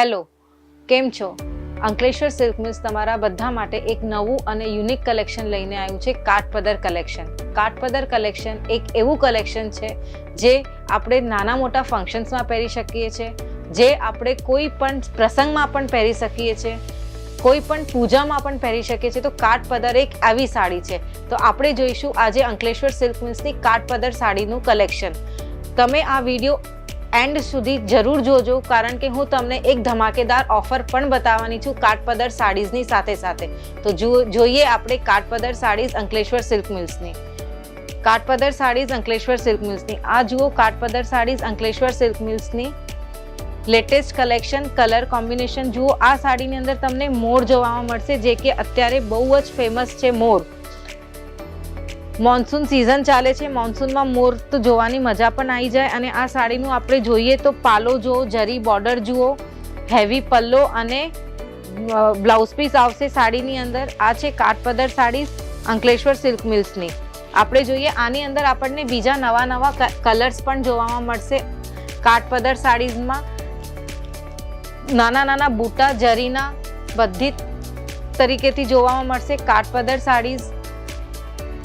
Hello, કેમ છો? Ankleshwar silk mills તમારા બધા માટે એક નવું અને યુનિક કલેક્શન લઈને આવ્યું છે, કાઠપદર કલેક્શન. કાઠપદર કલેક્શન એક એવું કલેક્શન છે જે આપણે નાના મોટા ફંક્શન્સમાં પહેરી શકીએ છીએ, જે આપણે કોઈ પણ પ્રસંગમાં પણ પહેરી શકીએ છીએ, કોઈ પણ પૂજામાં પણ પહેરી શકીએ છીએ. તો કાઠપદર એક આવી સાડી છે. તો આપણે જોઈશું આજે અંકલેશ્વર સિલ્ક મિલ્સની કાઠપદર સાડીનું કલેક્શન. તમે આ વિડીયો એન્ડ સુધી જરૂર જોજો, કારણ કે હું તમને એક ધમાકેદાર ઓફર પણ બતાવવાની છું કાઠપદર સાડીઝની સાથે સાથે. તો જોઈએ આપણે કાઠપદર સાડીઝ અંકલેશ્વર સિલ્ક મિલ્સની. કાઠપદર સાડીઝ અંકલેશ્વર સિલ્ક મિલ્સની આ જુઓ, કાઠપદર સાડીઝ અંકલેશ્વર સિલ્ક મિલ્સની લેટેસ્ટ કલેક્શન, કલર કોમ્બિનેશન જુઓ. આ સાડીની અંદર તમને મોર જોવા મળશે, જે કે અત્યારે બહુ જ ફેમસ છે. મોર, મોન્સૂન સિઝન ચાલે છે, મોન્સૂનમાં મોર તો જોવાની મજા પણ આવી જાય. અને આ સાડીનું આપણે જોઈએ તો પાલો જુઓ, જરી બોર્ડર જુઓ, હેવી પલ્લો અને બ્લાઉઝ પીસ આવશે સાડીની અંદર. આ છે કાઠપદર સાડી અંકલેશ્વર સિલ્ક મિલ્સની. આપણે જોઈએ આની અંદર આપણને બીજા નવા કલર્સ પણ જોવામાં મળશે. કાઠપદર સાડીઝમાં નાના નાના બૂટા જરીના બધી તરીકેથી જોવામાં મળશે કાઠપદર સાડીઝ.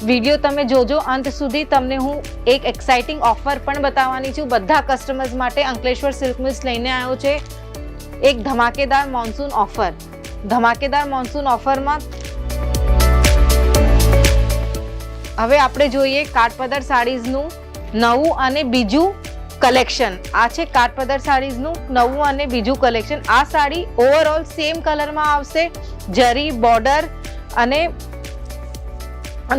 વિડીયો તમે જોજો અંત સુધી. તમને હું એક એક્સાઇટિંગ ઓફર પણ બતાવવાની છું બધા કસ્ટમર્સ માટે. અંકલેશ્વર સિલ્ક મિલ્સ લઈને આવ્યો છે એક ધમાકેદાર મોન્સૂન ઓફર. ધમાકેદાર મોન્સૂન ઓફરમાં હવે આપણે જોઈએ કાઠપદર સાડીઝનું નવું અને બીજું કલેક્શન. આ છે કાઠપદર સાડીઝનું નવું અને બીજું કલેક્શન. આ સાડી ઓવરઓલ સેમ કલરમાં આવશે. જરી બોર્ડર અને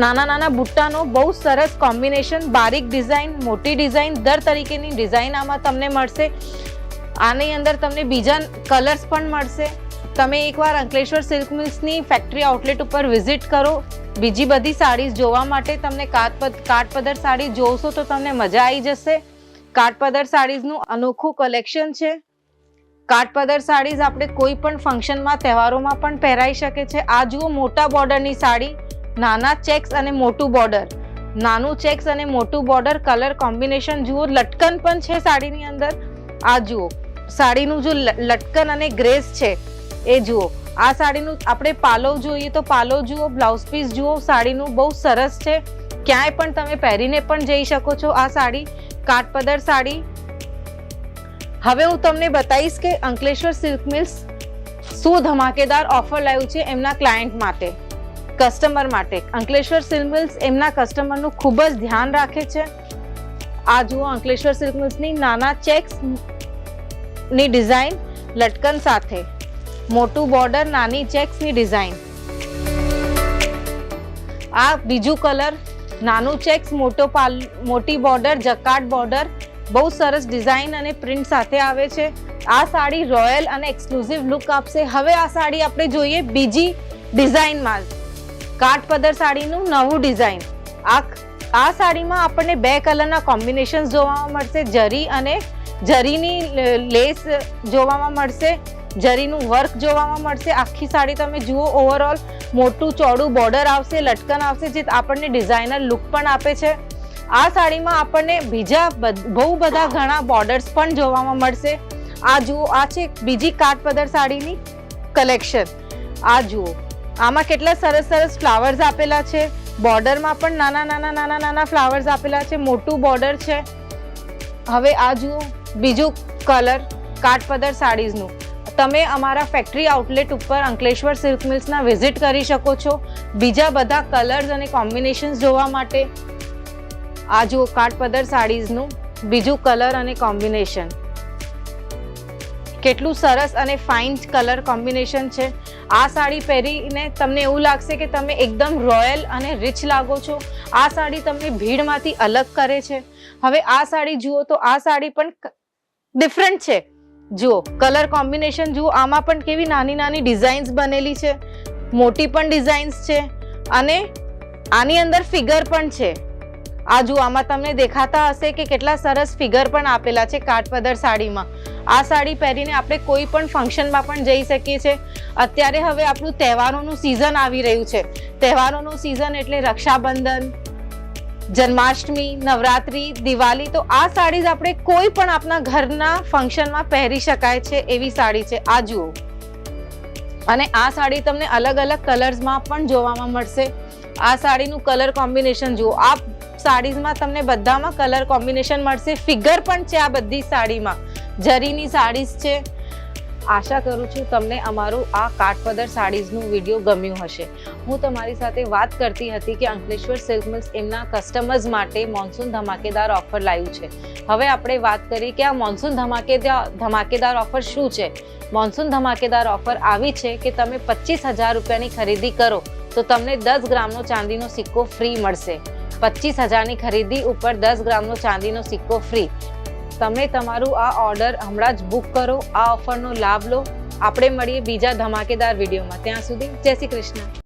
નાના નાના બુટ્ટાનો બહુ સરસ કોમ્બિનેશન, બારીક ડિઝાઇન, મોટી ડિઝાઇન, દર તરીકેની ડિઝાઇન આમાં તમને મળશે. આની અંદર તમને બીજા કલર્સ પણ મળશે. તમે એકવાર અંકલેશ્વર સિલ્ક મિલ્સની ફેક્ટરી આઉટલેટ ઉપર વિઝિટ કરો બીજી બધી સાડીઝ જોવા માટે. તમને કાઠપદર સાડી જોશો તો તમને મજા આવી જશે. કાઠપદર સાડીઝનું અનોખું કલેક્શન છે. કાઠપદર સાડીઝ આપણે કોઈ પણ ફંક્શનમાં, તહેવારોમાં પણ પહેરાઈ શકે છે. આ જુઓ મોટા બોર્ડરની સાડી, નાના ચેક્સ અને મોટું બોર્ડર, નાનું ચેક્સ અને મોટું બોર્ડર, કલર કોમ્બિનેશન જુઓ. લટકન પણ છે સાડીની અંદર. આ જુઓ સાડીનું જો લટકન અને ગ્રેસ છે એ જુઓ. આ સાડીનું આપણે પાલો જોઈએ તો પાલો જુઓ, બ્લાઉઝ પીસ જુઓ. સાડીનું બહુ સરસ છે, ક્યાંય પણ તમે પહેરીને પણ જઈ શકો છો આ સાડી, કાઠપદર સાડી. હવે હું તમને બતાવીશ કે અંકલેશ્વર સિલ્ક મિલ્સ શું ધમાકેદાર ઓફર લાવ્યું છે એમના ક્લાયન્ટ માટે, કસ્ટમર માટે. અંકલેશ્વર સિલ્ક મિલ્સ એમના કસ્ટમરનું ખૂબ જ ધ્યાન રાખે છે. આ જુઓ અંકલેશ્વર સિલ્ક મિલ્સની નાના ચેક્સ ની ડિઝાઇન, લટકન સાથે મોટું બોર્ડર, નાની ચેક્સ ની ડિઝાઇન. આ બીજું કલર, નાનું ચેક્સ, મોટી બોર્ડર, જકાર્ડ બોર્ડર, બહુ સરસ ડિઝાઇન અને પ્રિન્ટ સાથે આવે છે. આ સાડી રોયલ અને એક્સક્લુઝિવ લુક આપશે. હવે આ સાડી આપણે જોઈએ બીજી ડિઝાઇનમાં, કાઠપદર સાડીનું નવું ડિઝાઇન. આ સાડીમાં આપણને બે કલરના કોમ્બિનેશન જોવા મળશે. જરી અને જરીની લેસ જોવામાં મળશે, જરીનું વર્ક જોવામાં મળશે. આખી સાડી તમે જુઓ, ઓવરઓલ મોટું ચોડું બોર્ડર આવશે, લટકન આવશે, જે આપણને ડિઝાઇનર લુક પણ આપે છે. આ સાડીમાં આપણને બીજા બહુ બધા ઘણા બોર્ડર્સ પણ જોવામાં મળશે. આ જુઓ, આ છે બીજી કાઠપદર સાડીની કલેક્શન. આ જુઓ, આમાં કેટલા સરસ સરસ ફ્લાવર્સ આપેલા છે. બોર્ડરમાં પણ નાના ફ્લાવર્સ આપેલા છે, મોટું બોર્ડર છે. હવે આ જુઓ બીજું કલર કાઠપદર સાડીઝનું. તમે અમારા ફેક્ટરી આઉટલેટ ઉપર અંકલેશ્વર સિલ્ક મિલ્સના વિઝિટ કરી શકો છો બીજા બધા કલર્સ અને કોમ્બિનેશન્સ જોવા માટે. આ જુઓ કાઠપદર સાડીઝનું બીજું કલર અને કોમ્બિનેશન. કેટલું સરસ અને ફાઇન કલર કોમ્બિનેશન છે. આ સાડી પહેરીને તમને એવું લાગશે કે તમે એકદમ રોયલ અને રિચ લાગો છો. આ સાડી તમને ભીડમાંથી અલગ કરે છે. હવે આ સાડી જુઓ તો આ સાડી પણ ડિફરન્ટ છે. જુઓ કલર કોમ્બિનેશન જુઓ. આમાં પણ કેવી નાની નાની ડિઝાઇન્સ બનેલી છે, મોટી પણ ડિઝાઇન્સ છે અને આની અંદર ફિગર પણ છે. આ જુઓ, આમાં તમને દેખાતા હશે કે કેટલા સરસ ફિગર પણ આપેલા છે કાઠપદર સાડીમાં. આ સાડી પહેરીને આપણે કોઈ પણ ફંક્શનમાં પણ જઈ શકીએ છીએ. અત્યારે હવે આપણું તહેવારોનું સિઝન આવી રહ્યું છે. તહેવારોનું સિઝન એટલે રક્ષાબંધન, જન્માષ્ટમી, નવરાત્રી, દિવાળી, તો આ સાડીઝ આપણે કોઈ પણ આપણા ઘરના ફંક્શનમાં પહેરી શકાય છે એવી સાડી છે. આ જુઓ, અને આ સાડી તમને અલગ અલગ કલર્સમાં પણ જોવામાં મળશે. આ સાડીનું કલર કોમ્બિનેશન જુઓ. આ સાડીઝમાં તમને બધામાં કલર કોમ્બિનેશન મળશે. ફિગર પણ છે આ બધી સાડીમાં. જરીની સાડીઝ છે. આશા કરું છું તમને અમારું આ કાઠપદર સાડીઝનું વિડીયો ગમ્યું હશે. હું તમારી સાથે વાત કરતી હતી કે અંકલેશ્વર સિલ્ક મિલ્સ એમના કસ્ટમર્સ માટે મોન્સૂન ધમાકેદાર ઓફર લાવ્યું છે. હવે આપણે વાત કરીએ કે આ મોન્સૂન ધમાકેદાર ઓફર શું છે. મોન્સૂન ધમાકેદાર ઓફર આવી છે કે તમે 25,000 રૂપિયાની ખરીદી કરો તો તમને 10 ગ્રામનો ચાંદીનો સિક્કો ફ્રી મળશે. 25,000ની ખરીદી ઉપર 10 ગ્રામનો ચાંદીનો સિક્કો ફ્રી. તમે તમારું આ ઓર્ડર હમણાં જ બુક કરો. આ ઓફરનો લાભ લો. આપણે મળીએ બીજા ધમાકેદાર વિડીયોમાં. ત્યાં સુધી જય શ્રી કૃષ્ણ.